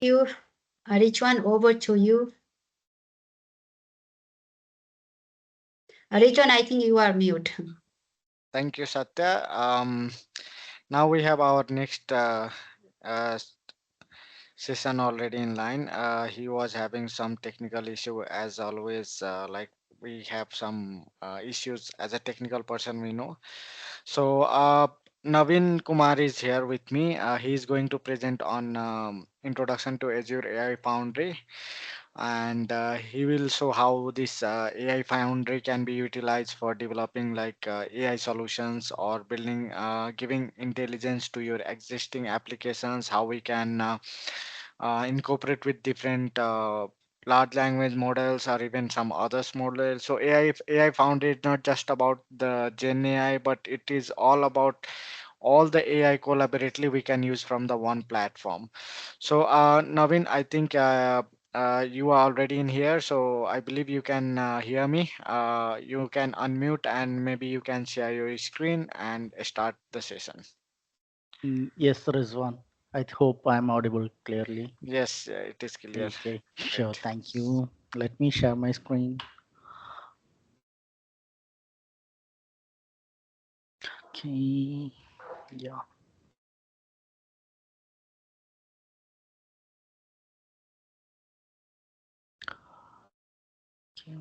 You, Richwan, over to you. Richwan, I think you are mute. Thank you, Satya. Now we have our next uh, session already in line. He was having some technical issue as always. Like we have some issues as a technical person, we know. So Naveen Kumar is here with me. He is going to present on introduction to Azure AI Foundry, and he will show how this AI Foundry can be utilized for developing like AI solutions or building, giving intelligence to your existing applications. How we can incorporate with different large language models or even some others models. So AI Foundry is not just about the Gen AI, but it is all about all the AI collaboratively we can use from the one platform. So, Naveen, I think you are already in here, so I believe you can hear me. You can unmute and maybe you can share your screen and start the session. Yes, Rizwan. I hope I'm audible clearly. Yes, it is clear. Okay, sure. Great. Thank you. Let me share my screen. Okay. Yeah. Okay.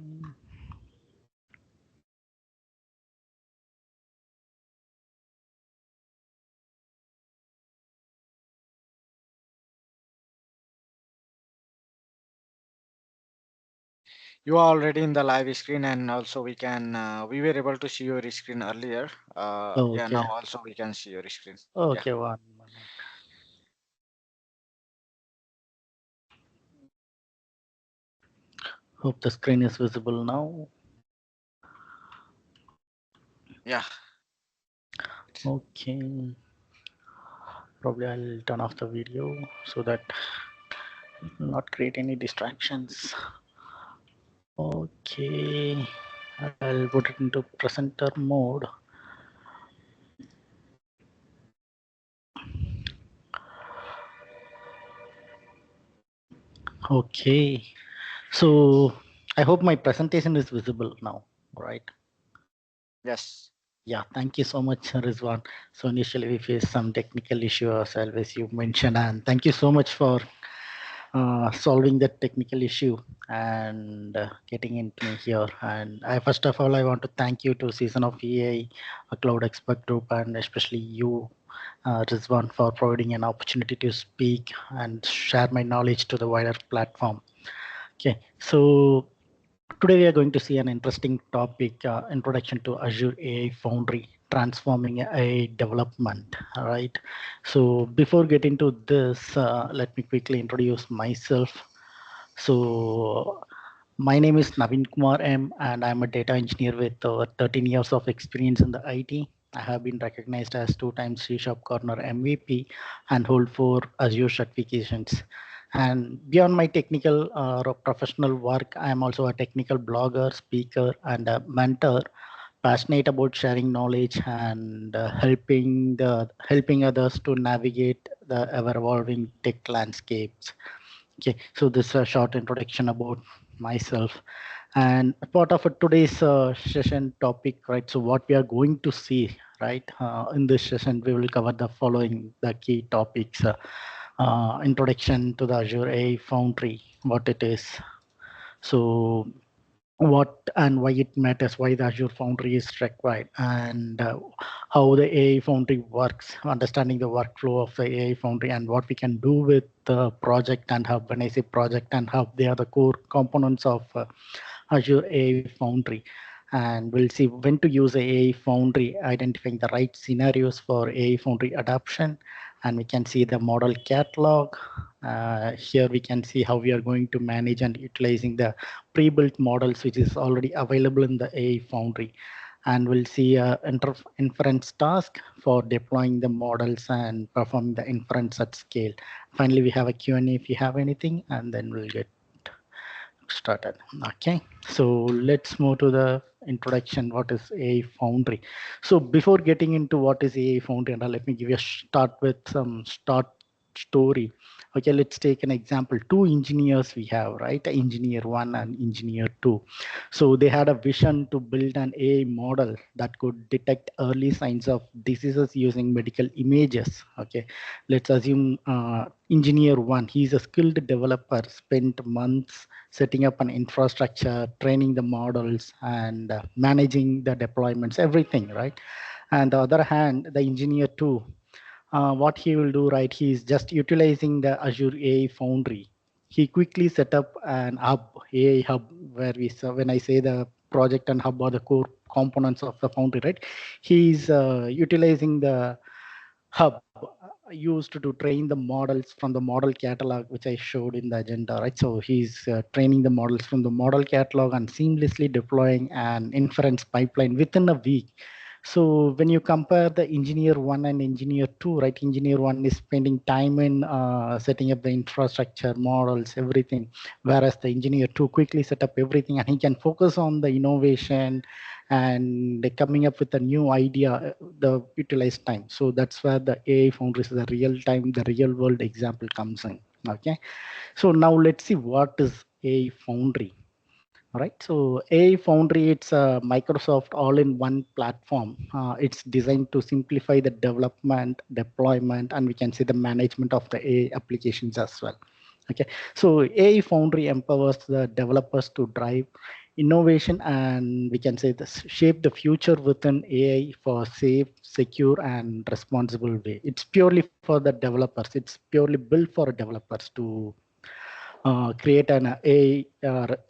You are already in the live screen, and also we were able to see your screen earlier. Yeah, now Okay. also we can see your screen. Yeah. Okay. 1 minute. Hope the screen is visible now. Yeah. Okay. Probably I'll turn off the video so that it will not create any distractions. Okay. I'll put it into presenter mode. Okay. So I hope my presentation is visible now, right? Yes. Yeah, thank you so much, Rizwan. So initially we faced some technical issue as always you mentioned, and thank you so much for solving that technical issue and getting into me here. And I first of all I want to thank you to Season of EA, a Cloud Expert Group, and especially you, Rizwan, for providing an opportunity to speak and share my knowledge to the wider platform. Okay, so today we are going to see an interesting topic, introduction to Azure AI Foundry, transforming AI development. All right. So before getting to this, let me quickly introduce myself. So my name is Naveen Kumar M, and I'm a data engineer with over 13 years of experience in the IT. I have been recognized as 2 times C Sharp Corner MVP and hold 4 Azure certifications. And beyond my technical or professional work, I am also a technical blogger, speaker, and a mentor, passionate about sharing knowledge and helping others to navigate the ever evolving tech landscapes. Okay, so this is a short introduction about myself, and part of today's session topic, right? So what we are going to see, right, in this session, we will cover the following the key topics: introduction to the Azure AI Foundry, what it is, so what and why it matters, why the Azure Foundry is required, and how the AI Foundry works, understanding the workflow of the AI Foundry, and what we can do with the project and Hub. When I say project and Hub, they are the core components of Azure AI Foundry. And we'll see when to use AI Foundry, identifying the right scenarios for AI Foundry adoption. And we can see the model catalog. Here we can see how we are going to manage and utilizing the pre-built models which is already available in the AI Foundry. And we'll see a inference task for deploying the models and performing the inference at scale. Finally, we have a Q&A if you have anything, and then we'll get started. Okay, so let's move to the introduction. What is AI Foundry? So before getting into what is AI Foundry, and let me give you a start with some start story. Okay, let's take an example. Two engineers we have, right? Engineer one and engineer two. So they had a vision to build an AI model that could detect early signs of diseases using medical images. Okay, let's assume engineer one, he's a skilled developer, spent months setting up an infrastructure, training the models, and managing the deployments, everything, right? And the other hand, the engineer two, what he will do, right? He is just utilizing the Azure AI Foundry. He quickly set up an hub, AI hub, where when I say the project and hub are the core components of the Foundry, right? He's utilizing the hub used to train the models from the model catalog, which I showed in the agenda, right? So he's training the models from the model catalog and seamlessly deploying an inference pipeline within a week. So when you compare the engineer one and engineer two, right? Engineer one is spending time in setting up the infrastructure, models, everything, whereas the engineer two quickly set up everything and he can focus on the innovation and coming up with a new idea, the utilized time. So that's where the AI Foundry is the real time, the real world example comes in. Okay. So now let's see what is AI Foundry. All right. So AI Foundry, it's a Microsoft all-in-one platform. It's designed to simplify the development, deployment, and we can say the management of the AI applications as well. Okay. So AI Foundry empowers the developers to drive innovation and we can say this shape the future within AI for safe, secure, and responsible way. It's purely for the developers. It's purely built for developers to create an AI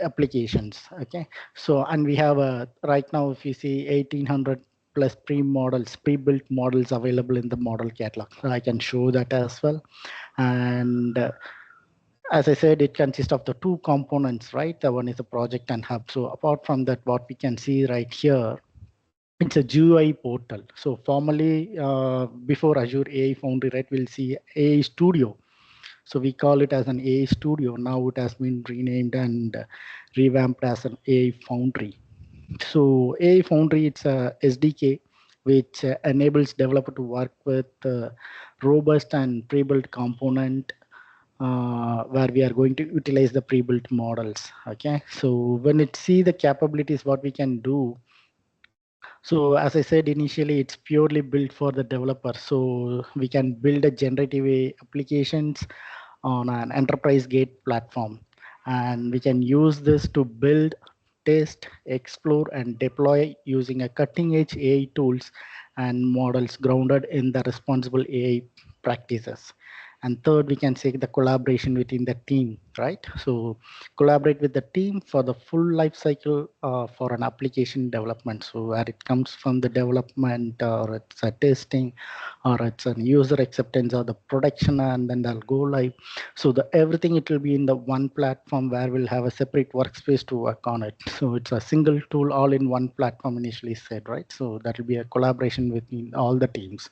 applications. Okay, so and we have right now, if you see 1800 plus pre-models, pre-built models available in the model catalog. So I can show that as well. And as I said, it consists of the two components, right? The one is the project and hub. So apart from that, what we can see right here, it's a GUI portal. So formally, before Azure AI Foundry, right, we'll see AI Studio. So we call it as an AI Studio. Now it has been renamed and revamped as an AI Foundry. So AI Foundry, it's a SDK which enables developer to work with robust and pre-built component where we are going to utilize the pre-built models. Okay, so when it see the capabilities, what we can do. So as I said initially, it's purely built for the developer. So we can build a generative AI applications on an enterprise gate platform. And we can use this to build, test, explore, and deploy using a cutting edge AI tools and models grounded in the responsible AI practices. And third, we can say the collaboration within the team, right? So collaborate with the team for the full life cycle for an application development. So where it comes from the development or it's a testing or it's a user acceptance or the production and then they'll go live. So the everything, it will be in the one platform where we'll have a separate workspace to work on it. So it's a single tool all in one platform initially said, right? So that will be a collaboration between all the teams.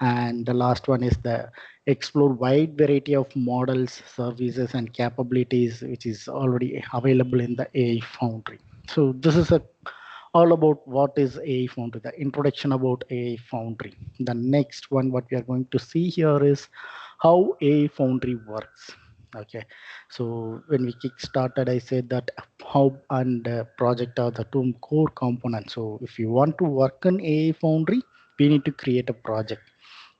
And the last one is the explore wide variety of models, services, and capabilities, which is already available in the AI Foundry. So this is all about what is AI Foundry, the introduction about AI Foundry. The next one, what we are going to see here is how AI Foundry works. Okay, so when we kick started, I said that hub and project are the two core components. So if you want to work in AI Foundry, we need to create a project.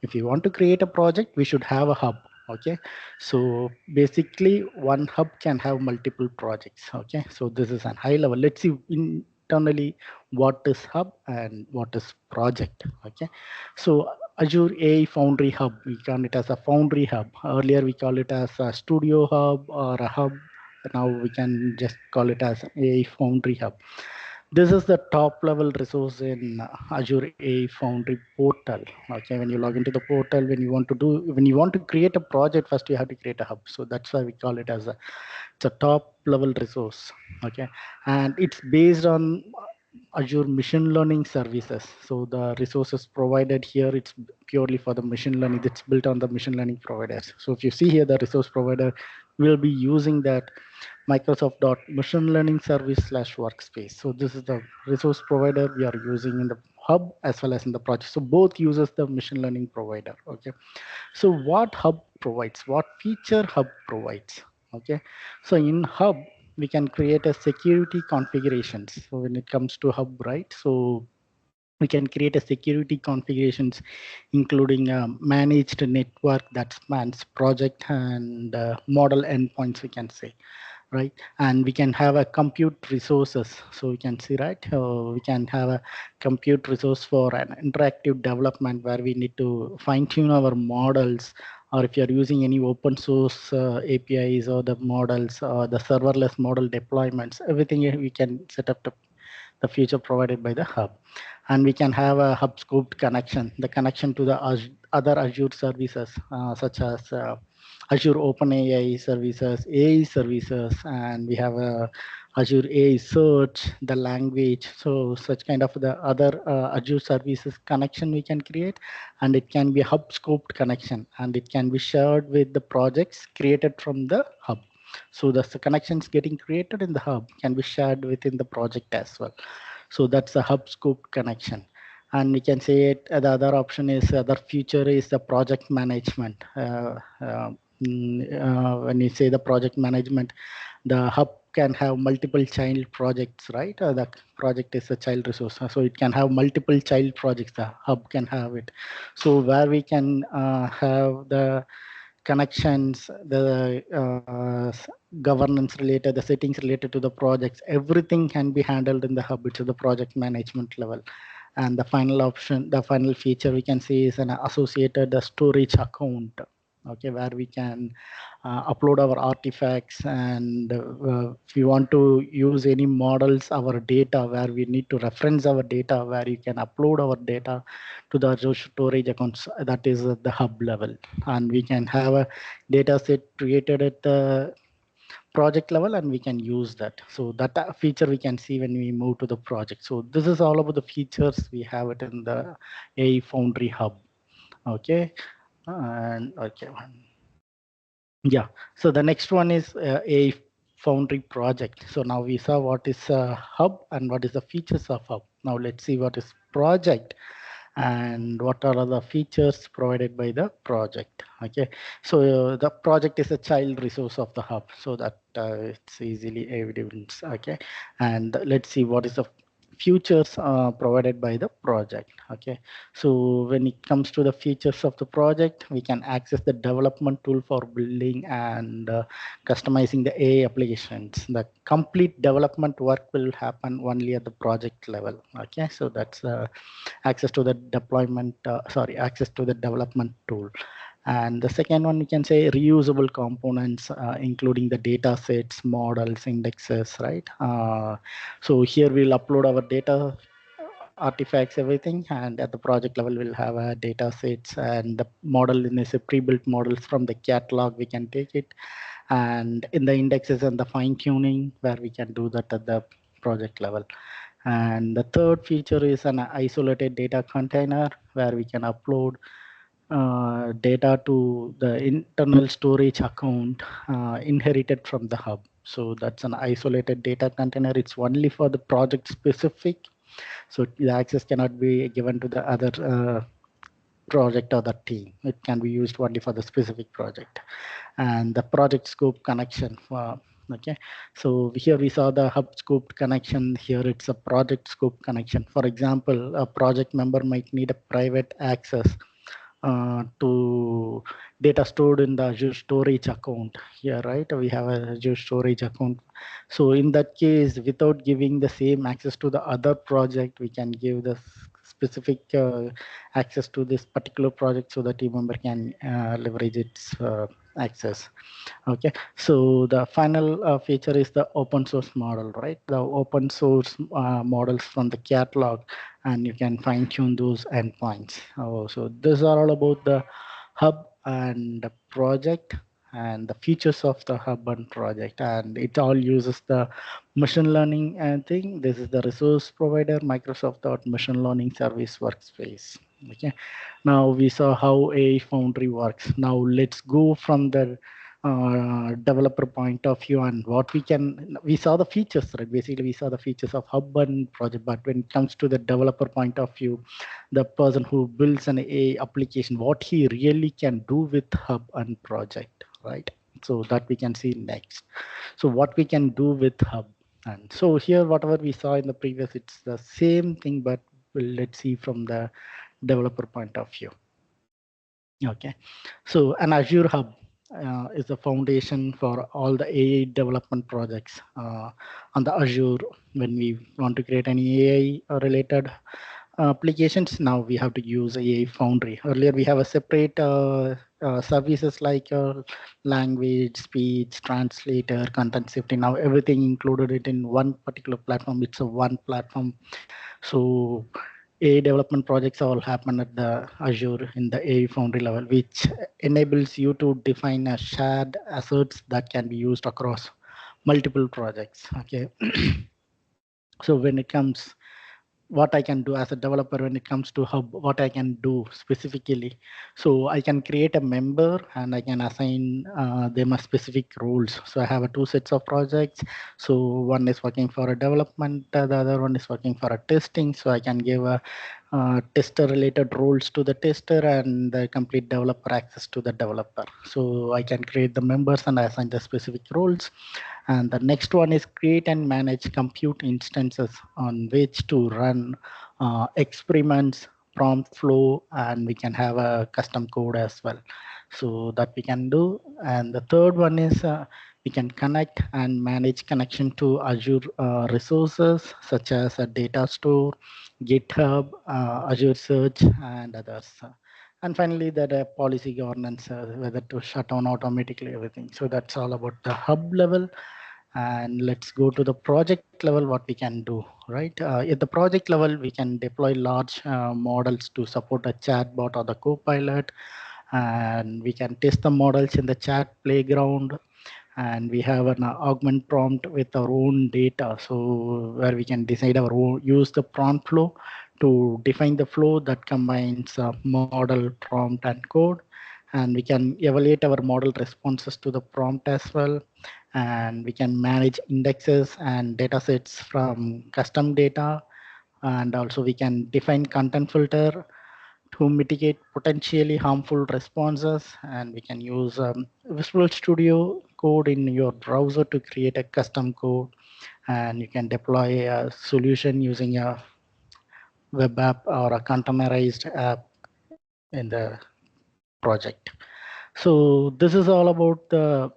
If you want to create a project, we should have a hub. Okay, so basically one hub can have multiple projects. Okay, so this is an high level. Let's see internally what is hub and what is project. Okay, so Azure AI Foundry Hub, we call it as a Foundry Hub. Earlier we call it as a Studio Hub or a hub. Now we can just call it as AI Foundry Hub. This is the top level resource in Azure AI Foundry portal. Okay, when you log into the portal, when you want to create a project, first you have to create a hub. So that's why we call it as it's a top level resource. Okay, and it's based on Azure machine learning services. So the resources provided here, it's purely for the machine learning. It's built on the machine learning providers. So if you see here, the resource provider will be using that Microsoft dot machine learning service slash workspace. So this is the resource provider we are using in the hub as well as in the project. So both uses the machine learning provider. Okay. So what hub provides? What feature hub provides? Okay. So in hub, we can create a security configurations. So when it comes to hub, right? So we can create a security configurations including a managed network that spans project and model endpoints, we can say, right? And we can have a compute resources. So we can see, right? We can have a compute resource for an interactive development where we need to fine tune our models, or if you're using any open source APIs or the models or the serverless model deployments, everything we can set up the feature provided by the hub. And we can have a hub scoped connection, the connection to the other Azure services, such as Azure OpenAI services, AI services, and we have a Azure AI search, the language. So such kind of the other Azure services connection we can create, and it can be a hub scoped connection, and it can be shared with the projects created from the hub. So the connections getting created in the hub can be shared within the project as well. So that's a hub scope connection. And we can say it, the other option is other feature is the project management. When you say the project management, the hub can have multiple child projects, right? The project is a child resource, so it can have multiple child projects. The hub can have it. So where we can have the connections, the governance related, the settings related to the projects, everything can be handled in the hub. It's at the project management level. And the final option, the final feature we can see is an associated storage account. Okay, where we can upload our artifacts, and if you want to use any models, our data, where we need to reference our data, where you can upload our data to the Azure storage accounts, that is at the hub level. And we can have a data set created at the project level, and we can use that. So that feature we can see when we move to the project. So this is all about the features we have it in the AI Foundry hub. Okay. And okay, yeah. So the next one is a Foundry project. So now we saw what is a hub and what is the features of hub. Now let's see what is project and what are the features provided by the project. Okay. So the project is a child resource of the hub, so that it's easily evident. Okay. And let's see what is the features provided by the project. Okay. So when it comes to the features of the project, we can access the development tool for building and customizing the AI applications. The complete development work will happen only at the project level. Okay. So that's access to the deployment, access to the development tool. And the second one, we can say reusable components, including the data sets, models, indexes, right? So here we'll upload our data, artifacts, everything, and at the project level, we'll have a data sets, and the model is a pre-built models from the catalog. We can take it, and in the indexes and the fine tuning, where we can do that at the project level. And the third feature is an isolated data container where we can upload data to the internal storage account inherited from the hub. So that's an isolated data container. It's only for the project specific. So the access cannot be given to the other project or the team. It can be used only for the specific project. And the project scope connection. Okay, so here we saw the hub scope connection. Here it's a project scope connection. For example, a project member might need a private access to data stored in the Azure storage account. Here, right, we have a Azure storage account. So in that case, without giving the same access to the other project, we can give the specific access to this particular project so the team member can leverage its access. Okay, so the final feature is the open source model, right? The open source models from the catalog, and you can fine tune those endpoints. Oh, so these are all about the hub and the project and the features of the hub and project, and it all uses the machine learning thing. This is the resource provider, Microsoft machine learning service workspace. Okay, now we saw how AI Foundry works. Now let's go from the developer point of view and what we saw the features, right? Basically, we saw the features of hub and project, but when it comes to the developer point of view, the person who builds an AI application, what he really can do with hub and project, right? So that we can see next. So what we can do with hub. And so here, whatever we saw in the previous, it's the same thing, but let's see from the developer point of view. Okay, so an Azure Hub is the foundation for all the AI development projects on the Azure. When we want to create any AI related applications, now we have to use AI Foundry. Earlier, we have a separate services like language, speech, translator, content safety. Now everything included it in one particular platform. It's a one platform. So AI development projects all happen at the Azure in the AI Foundry level, which enables you to define a shared assets that can be used across multiple projects. Okay. So when it comes what I can do as a developer when it comes to hub, what I can do specifically. So I can create a member and I can assign them a specific roles. So I have two sets of projects. So one is working for a development, the other one is working for a testing. So I can give a tester related roles to the tester and the complete developer access to the developer. So I can create the members and assign the specific roles. And the next one is create and manage compute instances on which to run experiments, prompt flow, and we can have a custom code as well. So that we can do. And the third one is we can connect and manage connection to Azure resources such as a data store, GitHub, Azure Search, and others. And finally, the policy governance, whether to shut down automatically everything. So that's all about the hub level. And let's go to the project level, what we can do, right? At the project level, we can deploy large models to support a chatbot or the copilot, and we can test the models in the chat playground, and we have an augment prompt with our own data, so where we can decide our own, use the prompt flow to define the flow that combines model, prompt, and code. And we can evaluate our model responses to the prompt as well. And we can manage indexes and data sets from custom data. And also we can define content filter to mitigate potentially harmful responses. And we can use Visual Studio code in your browser to create a custom code. And you can deploy a solution using a web app or a containerized app in the project. So this is all about the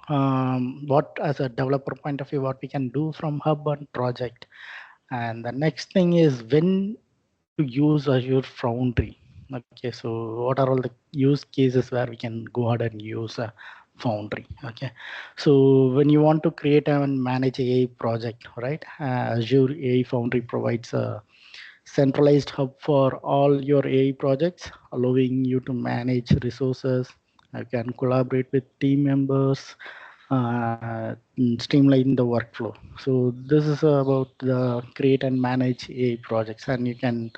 what as a developer point of view, what we can do from hub and project. And the next thing is when to use Azure Foundry. Okay, so what are all the use cases where we can go ahead and use a Foundry? Okay, so when you want to create and manage a project, right? Azure AI Foundry provides a centralized hub for all your AI projects, allowing you to manage resources. You can collaborate with team members, streamline the workflow. So this is about the create and manage AI projects, and you can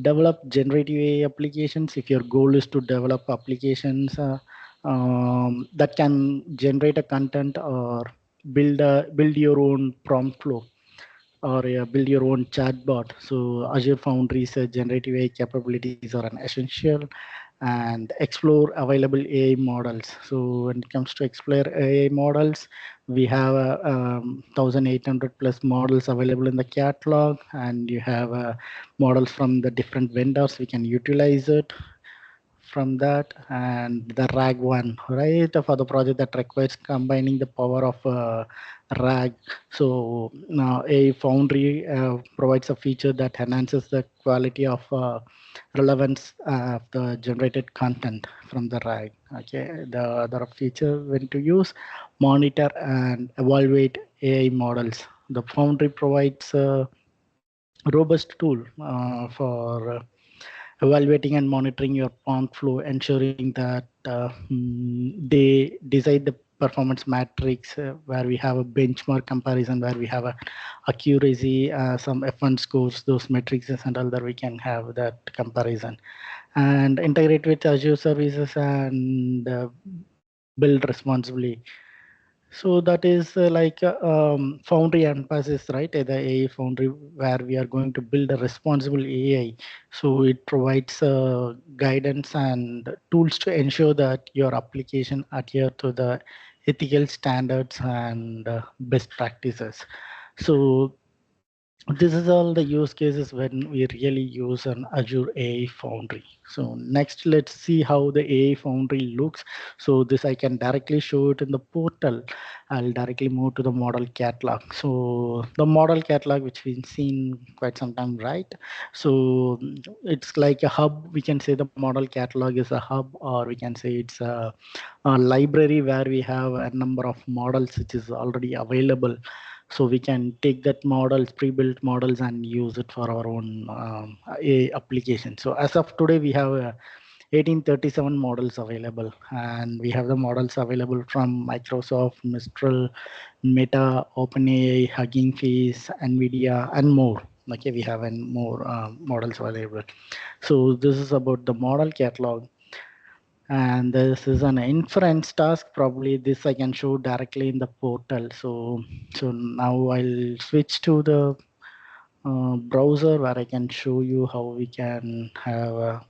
develop generative AI applications if your goal is to develop applications that can generate a content or build your own prompt flow or build your own chatbot. So Azure Foundry's generative AI capabilities are an essential, and explore available AI models. So when it comes to explore AI models, we have 1,800 plus models available in the catalog, and you have models from the different vendors. We can utilize it from that. And the RAG one, right, for the project that requires combining the power of RAG. So now a Foundry provides a feature that enhances the quality of relevance of the generated content from the RAG. Okay, the other feature when to use, monitor and evaluate AI models. The Foundry provides a robust tool for evaluating and monitoring your prompt flow, ensuring that they decide the performance matrix where we have a benchmark comparison, where we have a accuracy, some F1 scores, those metrics and all that we can have that comparison, and integrate with Azure services and build responsibly. So that is like Foundry emphasis, right? The AI Foundry, where we are going to build a responsible AI. So it provides guidance and tools to ensure that your application adhere to the ethical standards and best practices. So this is all the use cases when we really use an Azure AI Foundry. So next, let's see how the AI Foundry looks. So this I can directly show it in the portal. I'll directly move to the model catalog. So the model catalog, which we've seen quite some time, right? So it's like a hub. We can say the model catalog is a hub, or we can say it's a library where we have a number of models which is already available, so we can take that models, pre-built models, and use it for our own AI application. So as of today we have 1837 models available, and we have the models available from Microsoft, Mistral, Meta, OpenAI, Hugging Face, Nvidia, and more. Okay, we have more models available. So this is about the model catalog, and this is an inference task. Probably this I can show directly in the portal. So now I'll switch to the browser where I can show you how we can have a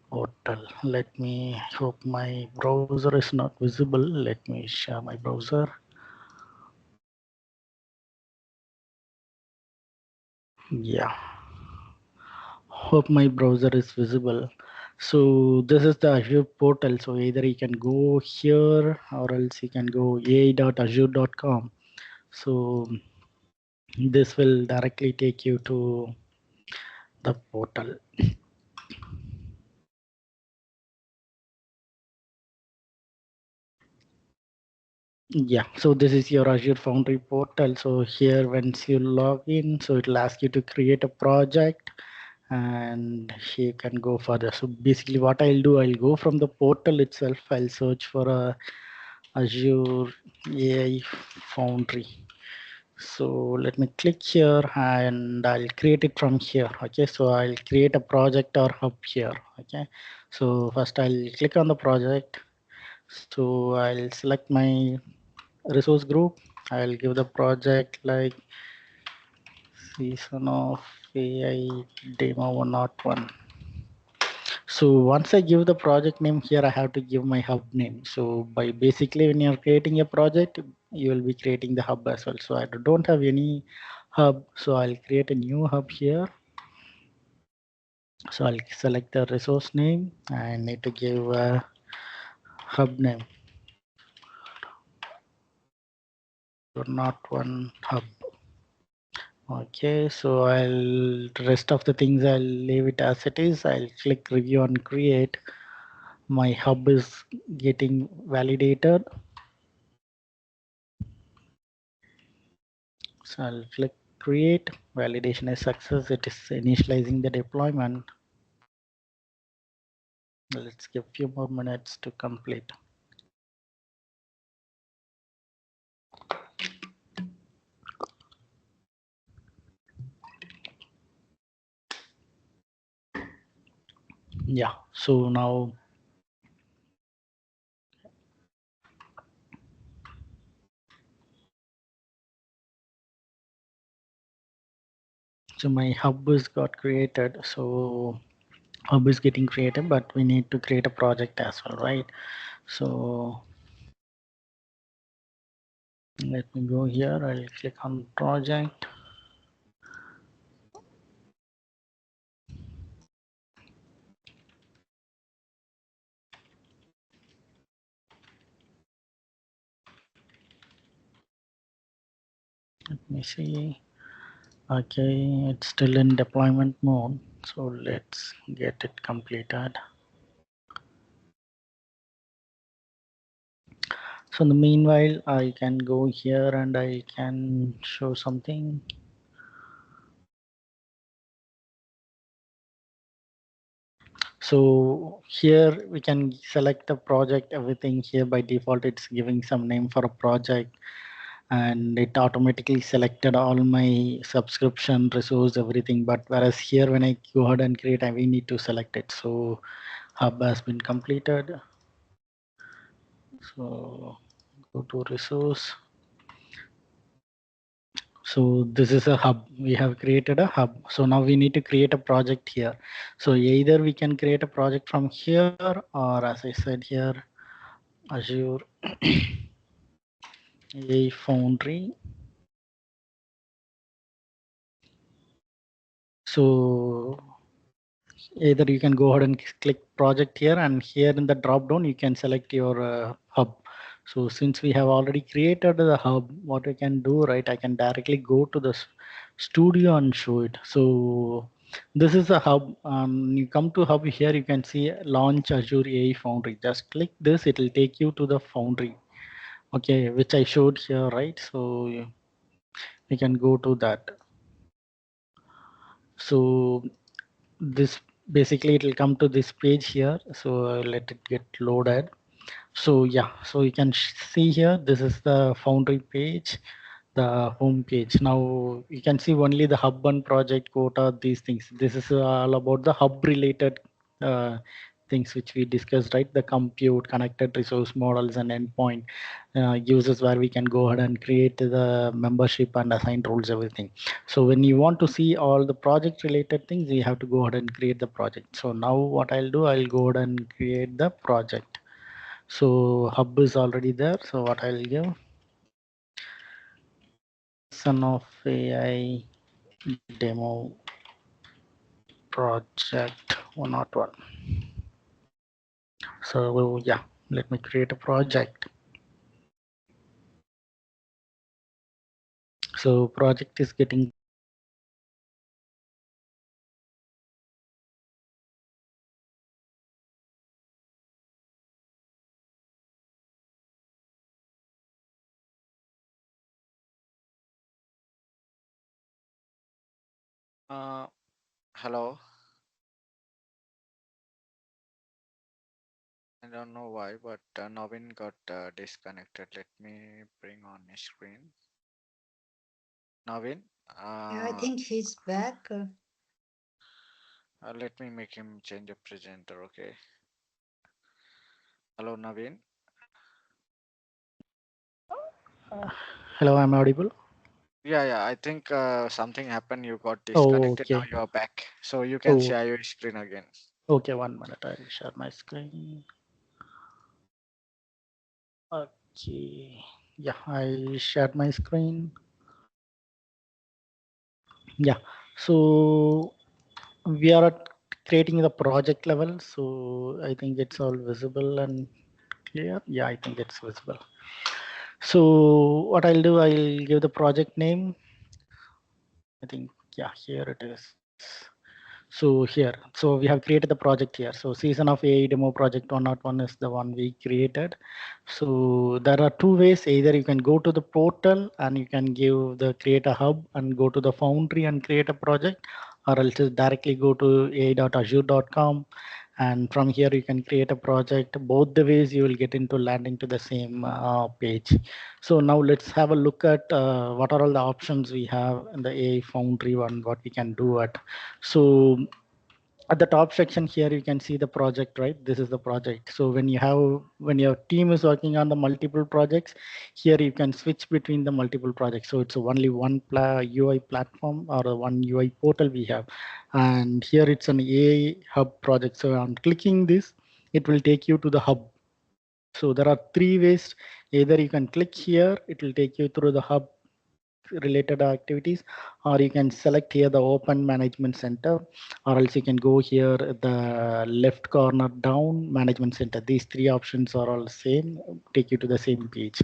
portal. Let me hope my browser is not visible. Let me share my browser. Yeah, hope my browser is visible. So this is the Azure portal. So either you can go here or else you can go ai.azure.com. So this will directly take you to the portal. Yeah, so this is your Azure Foundry portal. So here, once you log in, so it'll ask you to create a project, and you can go further. So basically what I'll do, I'll go from the portal itself. I'll search for a Azure AI Foundry. So let me click here and I'll create it from here. Okay, so I'll create a project or hub here. Okay, so first I'll click on the project. So I'll select my resource group. I'll give the project like season of AI demo 101. So once I give the project name here, I have to give my hub name. So by basically when you're creating a project, you will be creating the hub as well. So I don't have any hub. So I'll create a new hub here. So I'll select the resource name. I need to give a hub name. Not one hub. Okay, so I'll rest of the things I'll leave it as it is. I'll click review and create. My hub is getting validated. So I'll click create. Validation is success. It is initializing the deployment. Let's give a few more minutes to complete. Yeah, so now so my hub is got created. So hub is getting created, but we need to create a project as well, right? So let me go here. I'll click on project. Let me see. Okay, it's still in deployment mode. So let's get it completed. So in the meanwhile, I can go here and I can show something. So here we can select the project, everything here by default, it's giving some name for a project, and it automatically selected all my subscription resource, everything. But whereas here, when I go ahead and create, I will need to select it. So hub has been completed. So go to resource. So this is a hub. We have created a hub. So now we need to create a project here. So either we can create a project from here, or as I said here, Azure AI Foundry. So either you can go ahead and click project here, and here in the drop down you can select your hub. So since we have already created the hub, what we can do, right, I can directly go to the studio and show it. So this is a hub. You come to hub here, you can see launch Azure AI Foundry. Just click this, it will take you to the Foundry, okay, which I showed here, right? So you can go to that. So this basically it will come to this page here. So let it get loaded. So yeah, so you can see here, this is the Foundry page, the home page. Now you can see only the hub and project quota, these things. This is all about the hub related uh, things which we discussed, right? The compute, connected resource models, and endpoint uses, where we can go ahead and create the membership and assign roles, everything. So when you want to see all the project related things, you have to go ahead and create the project. So now what I'll do, I'll go ahead and create the project. So hub is already there. So what I'll give, son of AI demo project 101. So yeah, let me create a project. So project is getting. Hello. I don't know why, but Naveen got disconnected. Let me bring on his screen. Naveen, Yeah, I uh, think he's back. let me make him change a presenter, okay? Hello, Naveen. Hello, I'm audible. Yeah, yeah. I think something happened. You got Oh, disconnected. Now okay. you are back, so you can Oh, share your screen again. okay. 1 minute. I'll share my screen. Okay. Yeah, I shared my screen. Yeah. So we are at creating the project level. So I think it's all visible and clear. Yeah, I think it's visible. So what I'll do, I'll give the project name. I think, yeah, here it is. So here, so we have created the project here. So season of AI demo project 101 is the one we created. So there are two ways. Either you can go to the portal and you can give the create a hub and go to the Foundry and create a project, or else just directly go to a.azure.com, and from here you can create a project. Both the ways you will get into landing to the same page. So now let's have a look at what are all the options we have in the AI Foundry one, what we can do at. So at the top section here, you can see the project, right? This is the project. So when your team is working on the multiple projects, here you can switch between the multiple projects. So it's only one UI platform or one UI portal we have. And here it's an AI hub project. So on clicking this, it will take you to the hub. So there are three ways. Either you can click here, it will take you through the hub related activities, or you can select here the open management center, or else you can go here at the left corner down management center. These three options are all same, take you to the same page.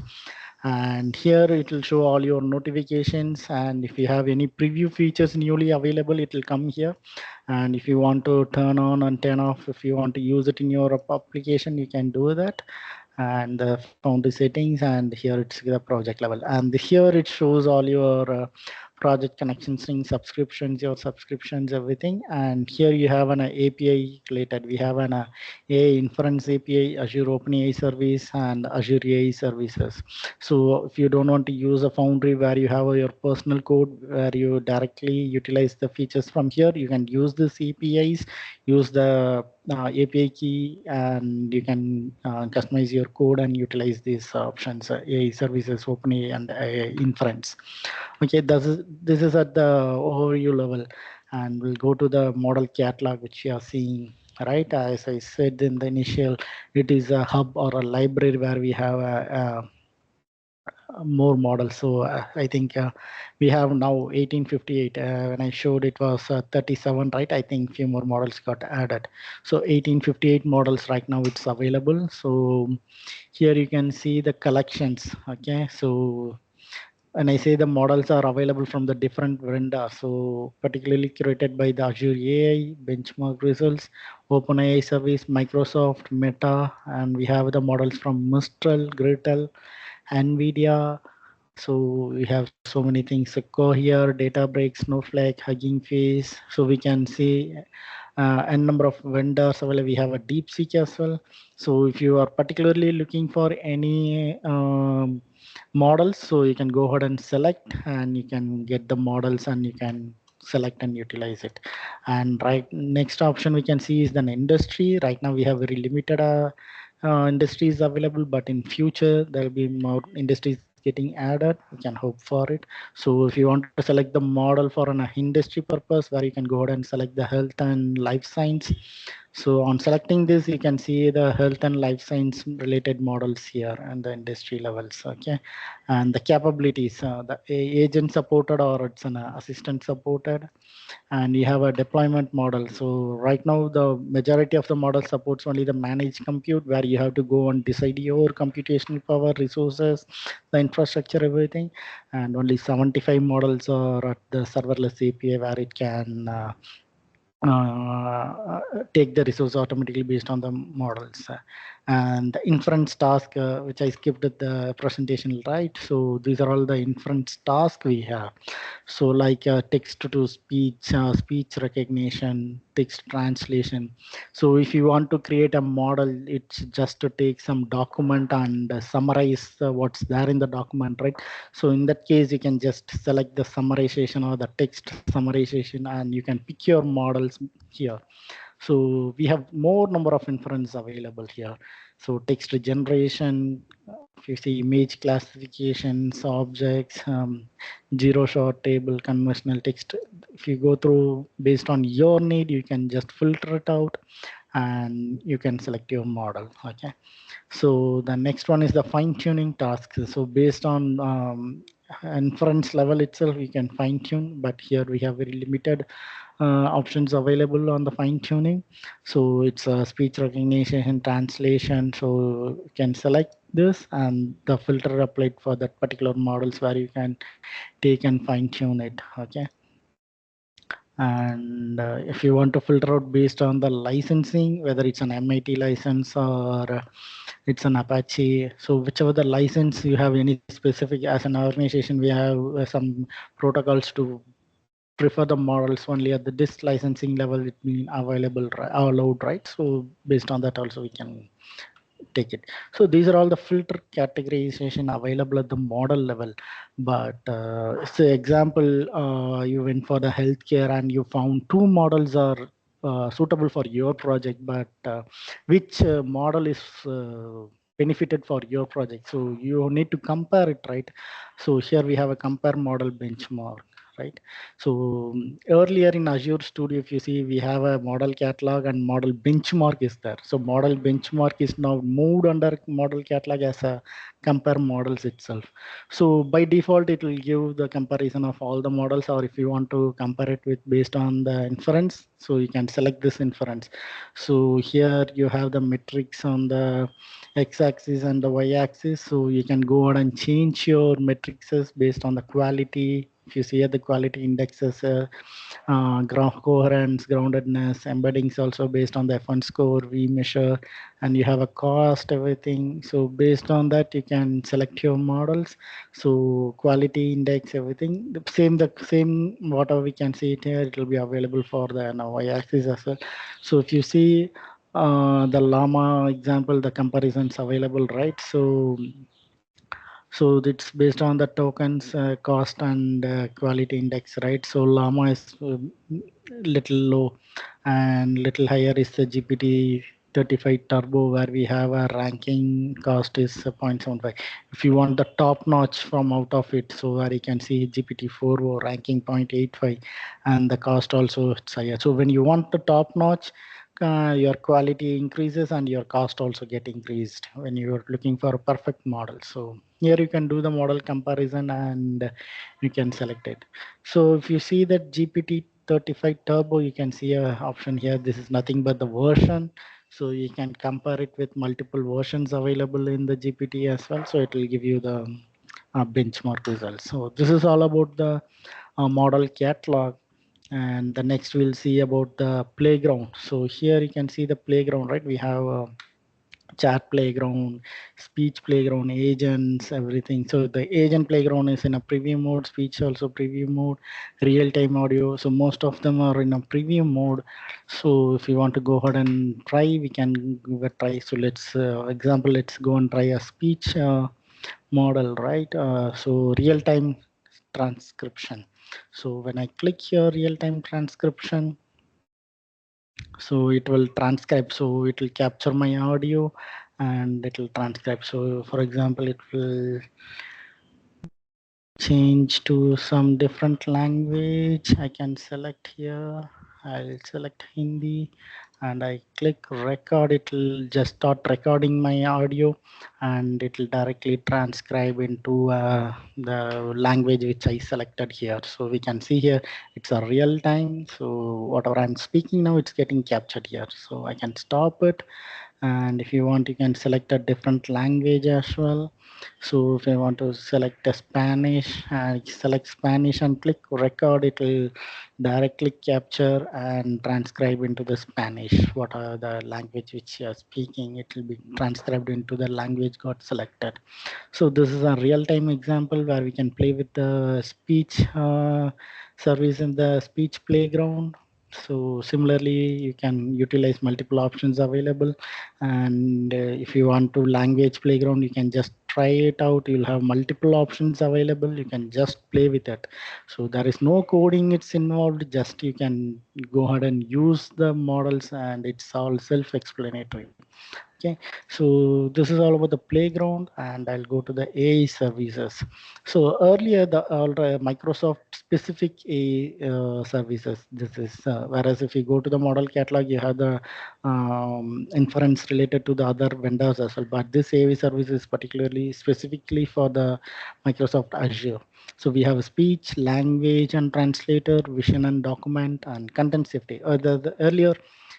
And here it will show all your notifications, and if you have any preview features newly available, it will come here. And if you want to turn on and turn off, if you want to use it in your application, you can do that. And the Foundry settings, and here it's the project level, and here it shows all your project connections, things, subscriptions, your subscriptions, everything. And here you have an API related. We have an AI inference API, Azure OpenAI service, and Azure AI services. So if you don't want to use a Foundry where you have your personal code where you directly utilize the features from here, you can use this APIs, use the API key, and you can customize your code and utilize these options, AI services, OpenAI, and AI inference. Okay, this is at the overview level, and we'll go to the model catalog, which you are seeing. Right, as I said in the initial, it is a hub or a library where we have more models. So I think we have now 1858. When I showed it was 37, right? I think few more models got added. So 1858 models right now it's available. So here you can see the collections. Okay, so when I say the models are available from the different vendors, so particularly curated by the Azure AI, benchmark results, OpenAI service, Microsoft, Meta, and we have the models from Mistral, Gretel, NVIDIA. So we have so many things, so Cohere, Databricks, Snowflake, Hugging Face. So we can see n number of vendors available. We have a DeepSeek as well. So if you are particularly looking for any models, so you can go ahead and select, and you can get the models, and you can select and utilize it. And right next option we can see is the industry. Right now we have very limited industries available, but in future there will be more industries getting added. We can hope for it. So if you want to select the model for an industry purpose, where you can go ahead and select the health and life science. So on selecting this, you can see the health and life science related models here and the industry levels. Okay, and the capabilities, the agent supported or it's an assistant supported, and you have a deployment model. So right now the majority of the model supports only the managed compute, where you have to go and decide your computational power, resources, the infrastructure, everything. And only 75 models are at the serverless API, where it can take the resource automatically based on the models. And the inference task, which I skipped at the presentation, right? So these are all the inference tasks we have. So like text to speech, speech recognition, text translation. So if you want to create a model, it's just to take some document and summarize what's there in the document, right? So in that case, you can just select the summarization or the text summarization, and you can pick your models here. So we have more number of inference available here. So text generation, if you see image classifications, objects, zero shot table, conventional text. If you go through based on your need, you can just filter it out, and you can select your model. Okay. So the next one is the fine tuning task. So based on inference level itself, we can fine tune, but here we have very limited options available on the fine tuning. So it's a speech recognition, translation. So you can select this, and the filter applied for that particular models, where you can take and fine tune it. Okay. And if you want to filter out based on the licensing, whether it's an MIT license or it's an Apache, so whichever the license you have, any specific, as an organization, we have some protocols to prefer the models only at the disk licensing level, it being available, allowed, right? So based on that also we can take it. So these are all the filter categorization available at the model level. But say example, you went for the healthcare and you found two models are suitable for your project, but which model is benefited for your project? So you need to compare it, right? So here we have a compare model benchmark, right? So earlier in Azure Studio, if you see, we have a model catalog and model benchmark is there. So model benchmark is now moved under model catalog as a compare models itself. So by default, it will give the comparison of all the models, or if you want to compare it with based on the inference, so you can select this inference. So here you have the metrics on the x-axis and the y-axis. So you can go ahead and change your metrics based on the quality. If you see at the quality indexes, ground coherence, groundedness, embeddings also based on the F1 score we measure, and you have a cost, everything. So based on that, you can select your models. So quality index, everything the same whatever we can see it here, it will be available for the y-axis as well. So if you see the llama example, the comparisons available, right? So So it's based on the tokens cost and quality index, right? So Llama is little low, and little higher is the GPT 35 Turbo, where we have a ranking cost is 0.75. If you want the top notch from out of it, so where you can see GPT-4 ranking 0.85, and the cost also it's higher. So when you want the top notch, your quality increases and your cost also get increased when you're looking for a perfect model. So here you can do the model comparison and you can select it. So if you see that GPT 35 Turbo, you can see a option here. This is nothing but the version. So you can compare it with multiple versions available in the GPT as well. So it will give you the benchmark results. So this is all about the model catalog. And the next we'll see about the playground. So here you can see the playground, right? We have chat playground, speech playground, agents, everything. So the agent playground is in a preview mode, speech also preview mode, real-time audio. So most of them are in a preview mode. So if you want to go ahead and try, we can give a try. So let's example, let's go and try a speech model, right? So real-time transcription. So when I click here, real-time transcription, so it will transcribe. So it will capture my audio and it will transcribe. So for example, it will change to some different language. I can select here. I'll select Hindi and I click record. It will just start recording my audio and it will directly transcribe into the language which I selected here. So we can see here it's a real time. So whatever I'm speaking now, it's getting captured here. So I can stop it. And if you want, you can select a different language as well. So if I want to select a Spanish, I select Spanish and click record, it will directly capture and transcribe into the Spanish. What are the language which you are speaking? It will be transcribed into the language got selected. So this is a real-time example where we can play with the speech service in the speech playground. So similarly, you can utilize multiple options available. And if you want to language playground, you can just try it out. You'll have multiple options available. You can just play with it. So there is no coding it's involved. Just you can go ahead and use the models and it's all self-explanatory. Okay, so this is all about the playground, and I'll go to the AI services. So earlier, the Microsoft specific AI services. This is whereas if you go to the model catalog, you have the inference related to the other vendors as well. But this AI service is particularly specifically for the Microsoft Azure. So we have speech, language and translator, vision and document, and content safety. The earlier,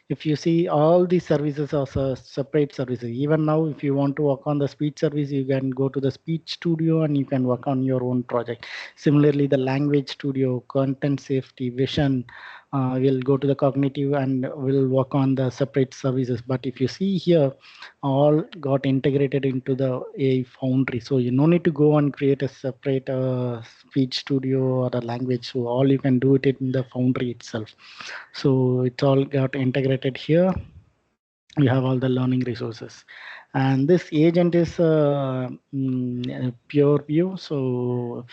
if you see, all these services are separate services. Even now, if you want to work on the speech service, you can go to the speech studio and you can work on your own project. Similarly, the language studio, content safety, vision, will go to the cognitive and will work on the separate services. But if you see here, all got integrated into the AI Foundry. So you no need to go and create a separate speech studio or a language. So all you can do it in the Foundry itself. So it's all got integrated here. You have all the learning resources, and this agent is a pure view. So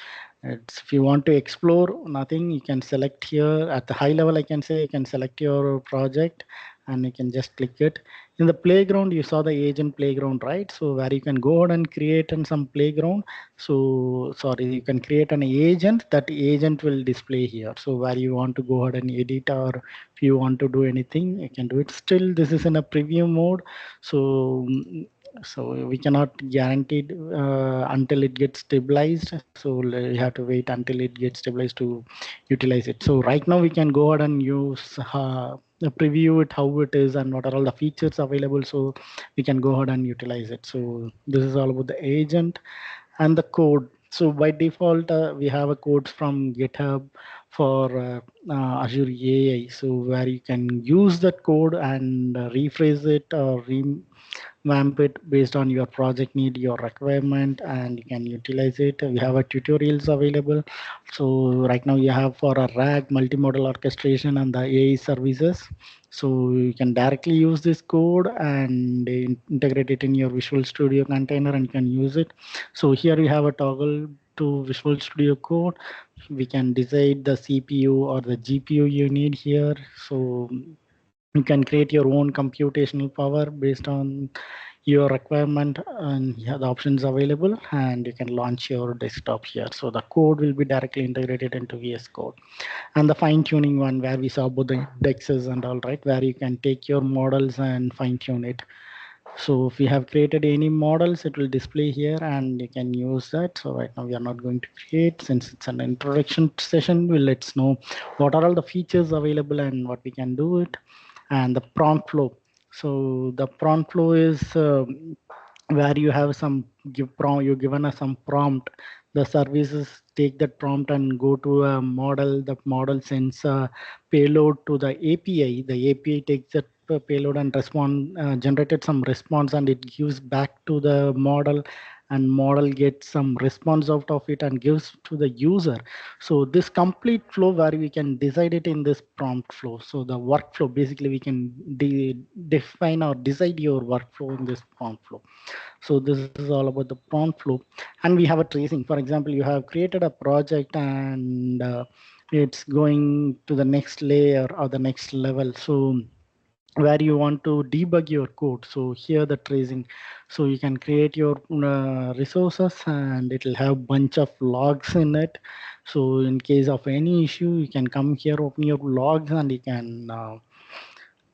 it's, if you want to explore nothing, you can select here at the high level. I can say you can select your project and you can just click it. In the playground, you saw the agent playground, right? So where you can go ahead and create in some playground. So sorry, you can create an agent. That agent will display here. So where you want to go ahead and edit, or if you want to do anything, you can do it. Still, this is in a preview mode. So so we cannot guarantee it, until it gets stabilized. So you have to wait until it gets stabilized to utilize it. So right now we can go ahead and use preview it how it is and what are all the features available, so we can go ahead and utilize it. So this is all about the agent and the code. So by default, we have a code from GitHub for Azure AI. So where you can use that code and rephrase it or vamp it based on your project need, your requirement, and you can utilize it. We have a tutorials available. So right now you have for a RAG, multimodal orchestration, and the AI services. So you can directly use this code and integrate it in your Visual Studio container and you can use it. So here we have a toggle to Visual Studio Code. We can decide the CPU or the GPU you need here. So you can create your own computational power based on your requirement, and you have the options available, and you can launch your desktop here. So the code will be directly integrated into VS Code. And the fine tuning one, where we saw both the indexes and all, right, where you can take your models and fine tune it. So if we have created any models, it will display here and you can use that. So right now we are not going to create, since it's an introduction session, we'll let's know what are all the features available and what we can do it. And the prompt flow. So the prompt flow is where you have some you're given us some prompt. The services take that prompt and go to a model. The model sends a payload to the API. The API takes that payload and generated some response, and it gives back to the model, and model gets some response out of it and gives to the user. So this complete flow where we can decide it in this prompt flow. So the workflow, basically we can define or decide your workflow in this prompt flow. So this is all about the prompt flow. And we have a tracing. For example, you have created a project and it's going to the next layer or the next level. So where you want to debug your code. So here the tracing. So you can create your resources and it will have bunch of logs in it. So in case of any issue, you can come here, open your logs, and you can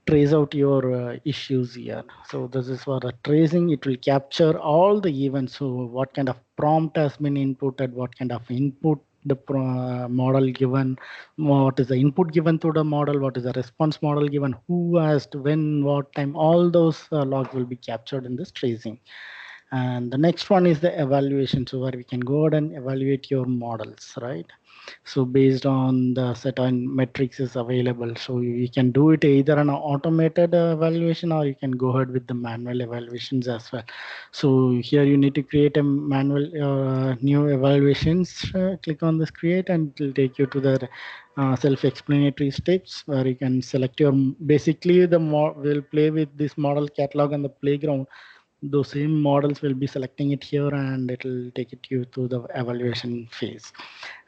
trace out your issues here. So this is for the tracing. It will capture all the events. So what kind of prompt has been inputted, what kind of input the model given, what is the input given to the model, what is the response model given, who asked, when, what time, all those logs will be captured in this tracing. And the next one is the evaluation. So where we can go ahead and evaluate your models, right? So based on the certain metrics is available. So you can do it either an automated evaluation, or you can go ahead with the manual evaluations as well. So here you need to create a manual new evaluations. Click on this create and it will take you to the self-explanatory steps where you can select your, basically the will play with this model catalog and the playground. Those same models will be selecting it here and it will take it you to the evaluation phase.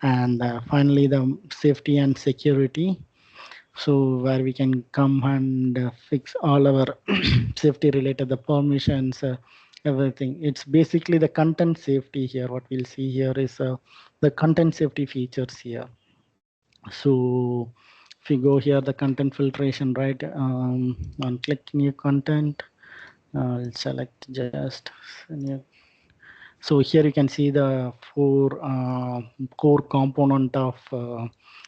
And finally the safety and security. So where we can come and fix all our safety related, the permissions, everything. It's basically the content safety here. What we'll see here is the content safety features here. So if you go here, the content filtration, right, on click new content, I'll select just new. So here you can see the four core component of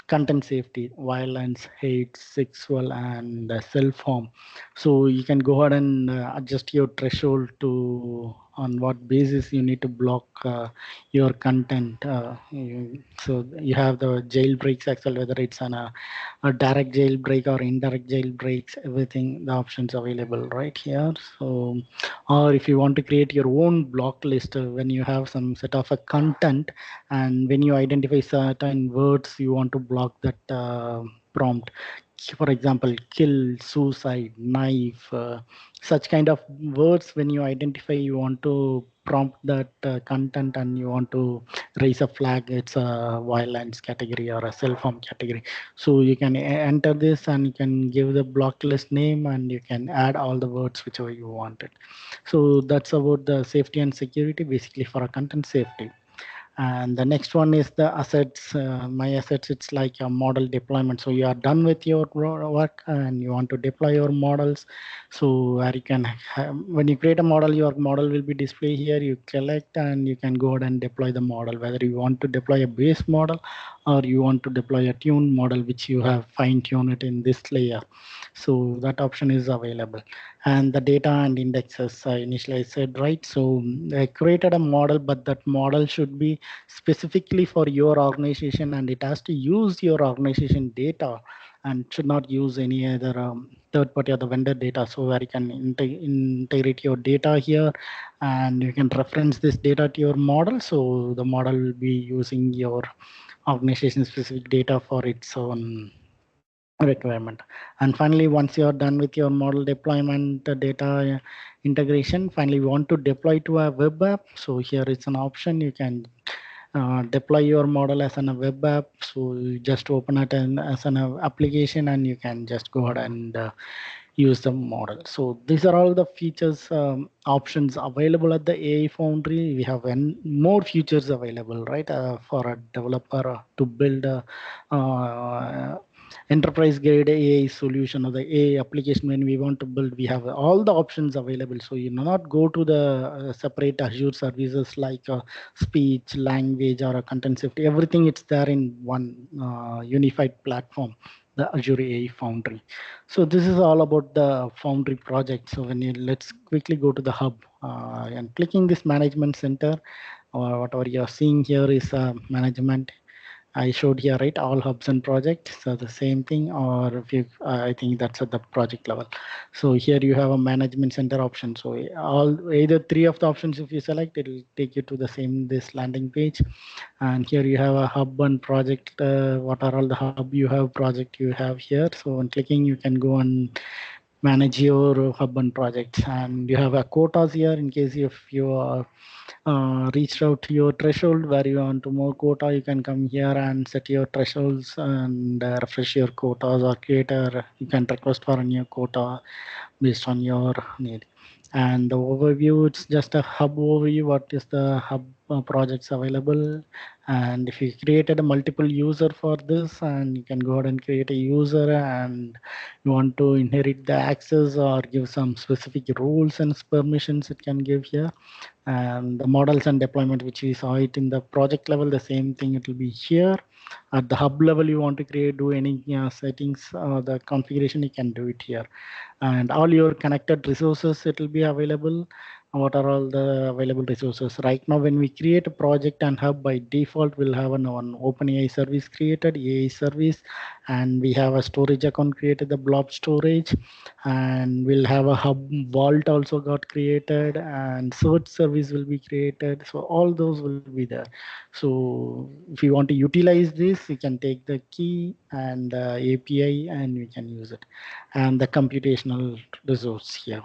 content safety: violence, hate, sexual, and self-harm. So you can go ahead and adjust your threshold to on what basis you need to block your content. So you have the jailbreaks as well, whether it's on a direct jailbreak or indirect jailbreaks, everything, the options available right here. So or if you want to create your own block list, when you have some set of a content and when you identify certain words you want to block that prompt, for example kill, suicide, knife, such kind of words, when you identify you want to prompt that content and you want to raise a flag, it's a violence category or a self-harm category. So you can enter this and you can give the block list name and you can add all the words whichever you wanted. So that's about the safety and security, basically for a content safety. And the next one is the assets. My assets, it's like a model deployment. So you are done with your work and you want to deploy your models. So where you can when you create a model, your model will be displayed here. You collect and you can go ahead and deploy the model, whether you want to deploy a base model or you want to deploy a tuned model which you have fine tuned it in this layer. So that option is available. And the data and indexes, initially I said, right? So I created a model, but that model should be specifically for your organization and it has to use your organization data. and should not use any other third party or the vendor data. So where you can integrate your data here, and you can reference this data to your model. So the model will be using your organization specific data for its own requirement. And finally, once you are done with your model deployment, data integration, finally we want to deploy to a web app. So here it's an option. You can deploy your model as a web app. So you just open it as an application, and you can just go ahead and use the model. So these are all the features, options available at the AI Foundry. We have more features available, right, for a developer to build a enterprise grade AI solution or the AI application. When we want to build, we have all the options available. So you do not go to the separate Azure services like speech, language, or a content safety. Everything it's there in one unified platform, the Azure AI Foundry. So this is all about the Foundry project. So when you let's quickly go to the hub, and clicking this management center, or whatever you're seeing here is management. I showed here, right, all hubs and projects. So the same thing, or if you, I think that's at the project level. So here you have a management center option. So all either three of the options, if you select, it will take you to the same this landing page. And here you have a hub and project. What are all the hub you have, project you have here. So on clicking, you can go and manage your hub and projects, and you have a quotas here in case if you are reached out to your threshold where you want to more quota, you can come here and set your thresholds and refresh your quotas, or create a, you can request for a new quota based on your need. And the overview, it's just a hub overview, what is the hub projects available. And if you created a multiple user for this, and you can go ahead and create a user, and you want to inherit the access or give some specific rules and permissions, it can give here. And the models and deployment, which we saw it in the project level, the same thing it will be here. At the hub level, you want to create, do any settings, the configuration, you can do it here. And all your connected resources, it will be available. What are all the available resources right now? When we create a project and hub, by default we'll have an open AI service created, AI service, and we have a storage account created, the blob storage, and we'll have a hub vault also got created, and search service will be created. So all those will be there. So if you want to utilize this, you can take the key and API, and we can use it. And the computational resource here.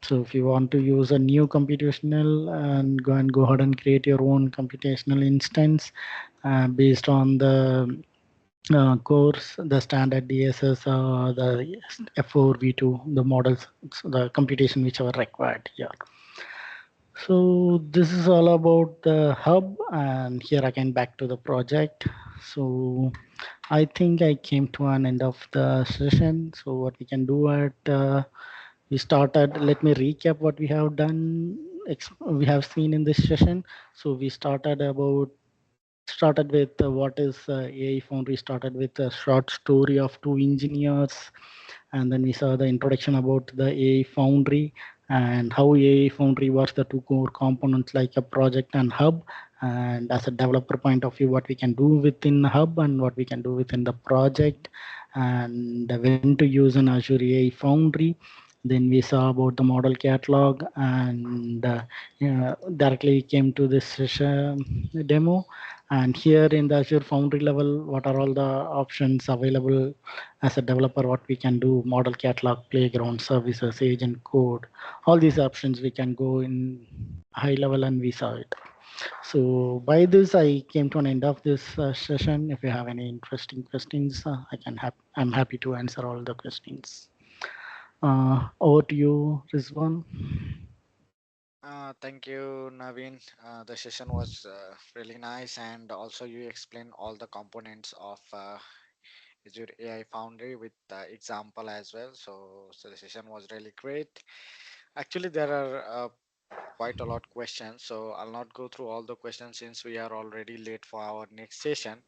So if you want to use a new computational, and go ahead and create your own computational instance based on the course, the standard DSS, the F4 V2, the models, the computation which are required here. So this is all about the hub, and here again back to the project. So I think I came to an end of the session. So what we can do at we started. Let me recap what we have done. We have seen in this session. So we started with what is AI Foundry. Started with a short story of two engineers, and then we saw the introduction about the AI Foundry and how AI Foundry works, the two core components like a project and hub. And as a developer point of view, what we can do within hub and what we can do within the project, and when to use an Azure AI Foundry. Then we saw about the model catalog, and directly came to this demo. And here in the Azure Foundry level, what are all the options available as a developer, what we can do, model catalog, playground, services, agent code, all these options we can go in high level, and we saw it. So by this, I came to an end of this session. If you have any interesting questions, I'm happy to answer all the questions. Over to you, Rizwan. Thank you, Naveen. The session was really nice, and also you explained all the components of Azure AI Foundry with example as well. So the session was really great. Actually, there are quite a lot questions, so I'll not go through all the questions since we are already late for our next session.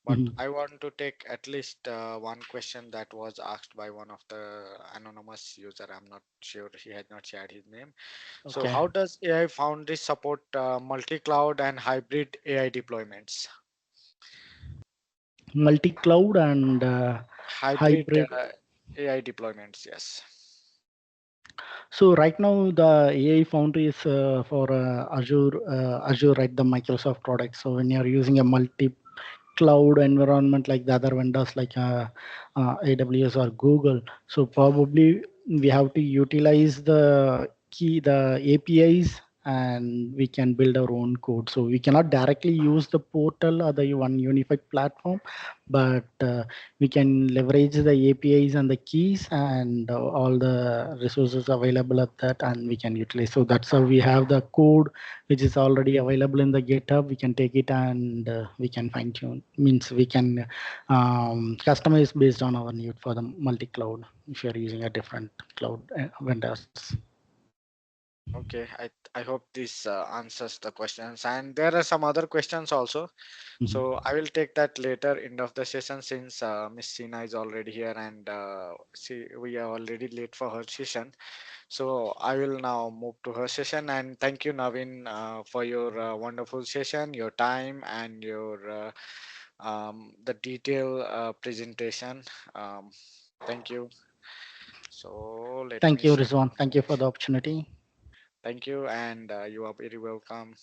But Mhm. I want to take at least one question that was asked by one of the anonymous user. I'm not sure, he had not shared his name. So Okay. how does AI Foundry support multi-cloud and hybrid AI deployments? Multi-cloud and Hybrid hybrid. AI deployments, yes. So right now the AI Foundry is for Azure, right? The Microsoft product. So when you're using a multi cloud environment like the other vendors like AWS or Google, so probably we have to utilize the APIs, and we can build our own code. So we cannot directly use the portal or the one unified platform, but we can leverage the APIs and the keys and all the resources available at that, and we can utilize. So that's how we have the code which is already available in the GitHub. We can take it and we can fine tune. Means we can customize based on our need for the multi cloud if you're using a different cloud vendors. Okay, I hope this answers the questions. And there are some other questions also. Mhm. So I will take that later end of the session since Miss Sina is already here and we are already late for her session. So I will now move to her session and thank you Naveen for your wonderful session, your time and your the detailed presentation. Um, Thank you. So let Thank me you, share. Rizwan. Thank you for the opportunity. Thank you and you are very welcome.